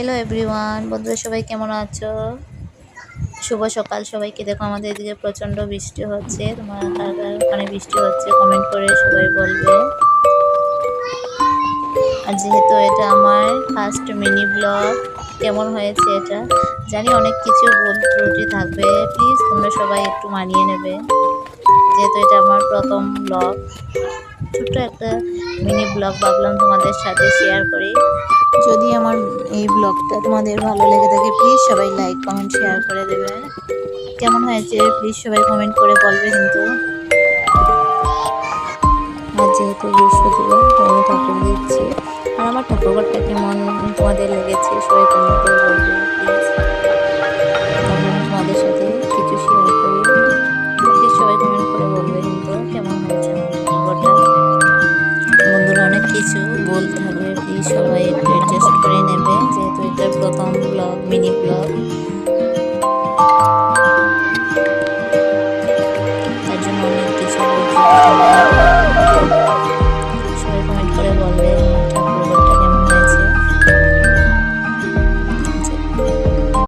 Hello everyone, বন্ধুরা সবাই কেমন আছো? শুভ সকাল সবাইকে। দেখো আমাদের এদিকে প্রচণ্ড বৃষ্টি হচ্ছে। তোমার কার কার ওখানে বৃষ্টি হচ্ছে কমেন্ট করে সবাই বলবে। আর যেহেতু এটা আমার ফার্স্ট মিনি ব্লগ, কেমন হয়েছে এটা জানি অনেক কিছু ভুল ত্রুটি থাকবে, প্লিজ তোমরা সবাই একটু মানিয়ে নেবে। যেহেতু এটা আমার প্রথম ব্লগ, ছোট্ট একটা মিনি ব্লগ ভাবলাম তোমাদের সাথে শেয়ার করি। যদি আমার এই ব্লগটা তোমাদের ভালো লেগে থাকে প্লিজ সবাই লাইক কমেন্ট শেয়ার করে দেবে। কেমন হয়েছে প্লিজ সবাই কমেন্ট করে বলবে কিন্তু। আর যেহেতু বৃহস্পতিবার আমি ঠাকুর দিচ্ছি, আর আমার ঠাকুরঘরটা কেমন তোমাদের লেগেছে সবাই কমেন্ট করে বলবে প্লিজ। ভাবলাম তোমাদের সাথে কিছু শেয়ার করি, প্লিজ সবাই কমেন্ট করে বলবে কিন্তু কেমন হয়েছে আমার ঠাকুরঘরটা। বন্ধুরা অনেক কিছু ভুল থাকবে, প্লিজ সবাই একটু অ্যাডজাস্ট করে নেবে, যেহেতু এটা প্রথম ব্লগ, মিনি ব্লগ, তার জন্য অনেক কিছু ভুল থাকবে।